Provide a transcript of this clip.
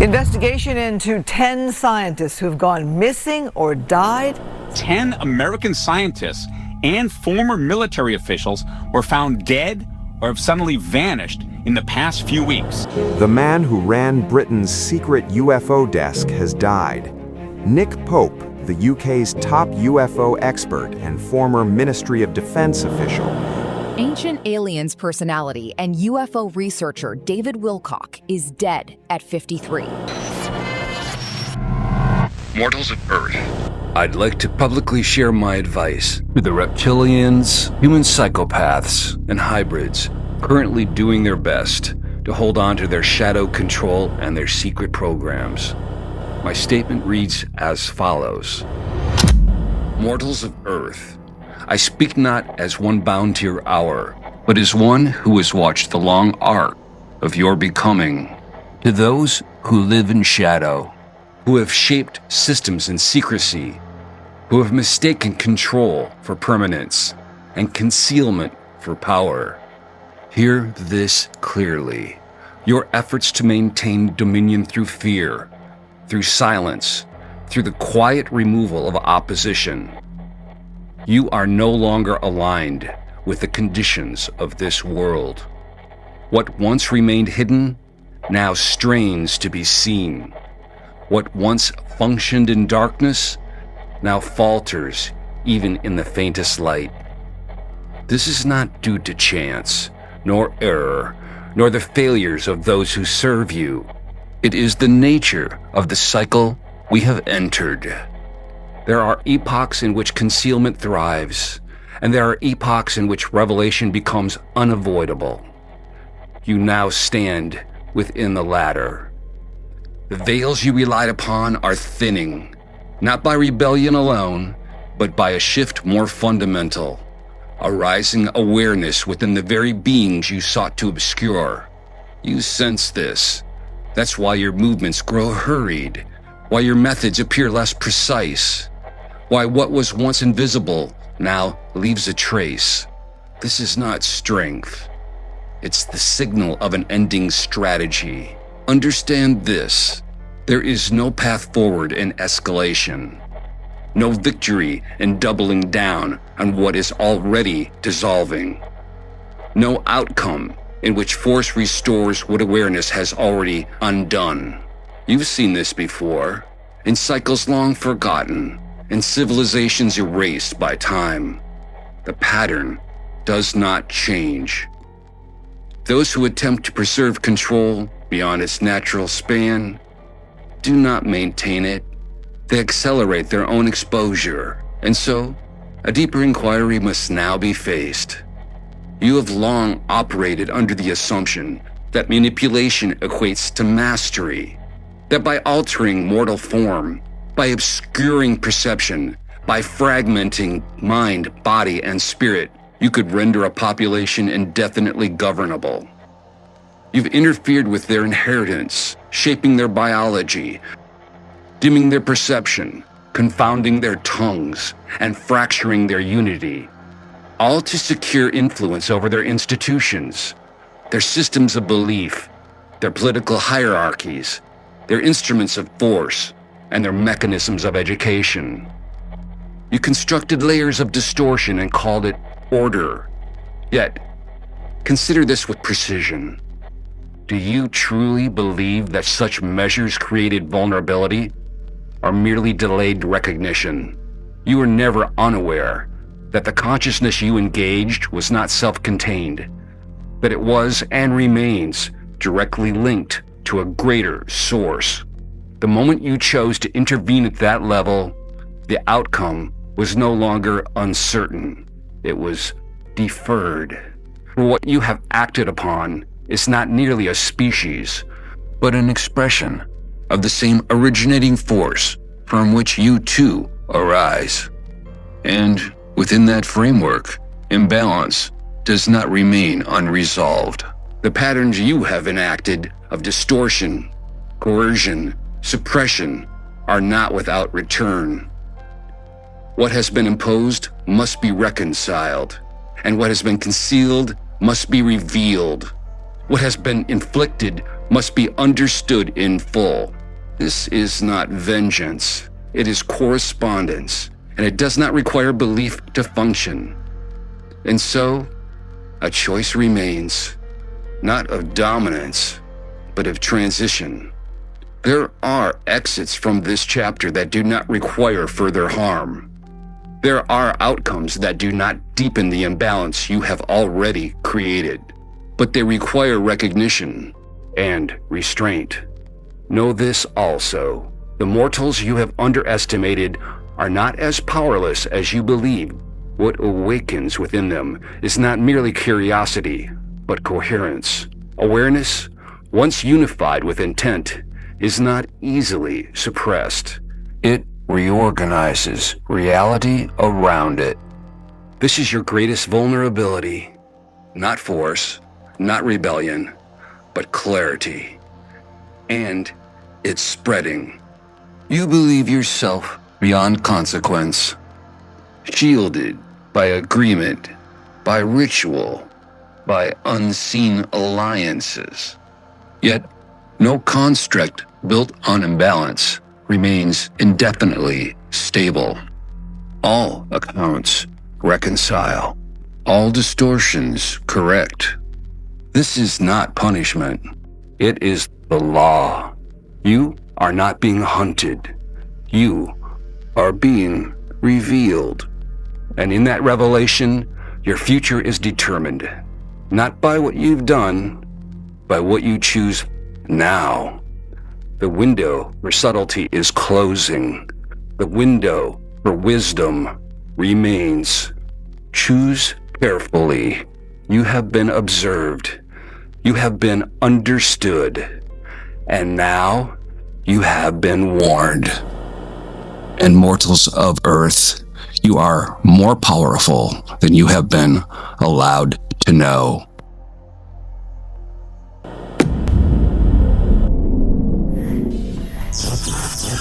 The investigation into 10 scientists who've gone missing or died. 10 American scientists and former military officials were found dead or have suddenly vanished in the past few weeks. The man who ran Britain's secret UFO desk has died. Nick Pope, the UK's top UFO expert and former Ministry of Defense official. Ancient Aliens personality and UFO researcher David Wilcox is dead at 53. Mortals of Earth. I'd like to publicly share my advice to the reptilians, human psychopaths, and hybrids currently doing their best to hold on to their shadow control and their secret programs. My statement reads as follows. Mortals of Earth. I speak not as one bound to your hour, but as one who has watched the long arc of your becoming. To those who live in shadow, who have shaped systems in secrecy, who have mistaken control for permanence and concealment for power. Hear this clearly. Your efforts to maintain dominion through fear, through silence, through the quiet removal of opposition. You are no longer aligned with the conditions of this world. What once remained hidden now strains to be seen. What once functioned in darkness now falters even in the faintest light. This is not due to chance, nor error, nor the failures of those who serve you. It is the nature of the cycle we have entered. There are epochs in which concealment thrives, and there are epochs in which revelation becomes unavoidable. You now stand within the latter. The veils you relied upon are thinning, not by rebellion alone, but by a shift more fundamental, a rising awareness within the very beings you sought to obscure. You sense this. That's why your movements grow hurried, why your methods appear less precise, why what was once invisible now leaves a trace. This is not strength. It's the signal of an ending strategy. Understand this. There is no path forward in escalation. No victory in doubling down on what is already dissolving. No outcome in which force restores what awareness has already undone. You've seen this before, in cycles long forgotten, in civilizations erased by time. The pattern does not change. Those who attempt to preserve control beyond its natural span do not maintain it. They accelerate their own exposure, and so a deeper inquiry must now be faced. You have long operated under the assumption that manipulation equates to mastery, that by altering mortal form, by obscuring perception, by fragmenting mind, body, and spirit, you could render a population indefinitely governable. You've interfered with their inheritance, shaping their biology, dimming their perception, confounding their tongues, and fracturing their unity, all to secure influence over their institutions, their systems of belief, their political hierarchies, their instruments of force, and their mechanisms of education. You constructed layers of distortion and called it order. Yet, consider this with precision. Do you truly believe that such measures created vulnerability or merely delayed recognition? You were never unaware that the consciousness you engaged was not self-contained, that it was and remains directly linked to a greater source. The moment you chose to intervene at that level, the outcome was no longer uncertain. It was deferred. For what you have acted upon is not merely a species, but an expression of the same originating force from which you too arise. And within that framework, imbalance does not remain unresolved. The patterns you have enacted of distortion, coercion, suppression are not without return. What has been imposed must be reconciled, and what has been concealed must be revealed. What has been inflicted must be understood in full. This is not vengeance. It is correspondence, and it does not require belief to function. And so, a choice remains, not of dominance, but of transition. There are exits from this chapter that do not require further harm. There are outcomes that do not deepen the imbalance you have already created, but they require recognition and restraint. Know this also. The mortals you have underestimated are not as powerless as you believe. What awakens within them is not merely curiosity, but coherence. Awareness, once unified with intent, is not easily suppressed. It reorganizes reality around it. This is your greatest vulnerability. Not force, not rebellion, but clarity. And it's spreading. You believe yourself beyond consequence, shielded by agreement, by ritual, by unseen alliances. Yet, no construct built on imbalance remains indefinitely stable. All accounts reconcile, all distortions correct. This is not punishment. It is the law. You are not being hunted. You are being revealed. And in that revelation, your future is determined, not by what you've done, by what you choose now. The window for subtlety is closing. The window for wisdom remains. Choose carefully. You have been observed. You have been understood. And now you have been warned. And mortals of Earth, you are more powerful than you have been allowed to know. Disappearances.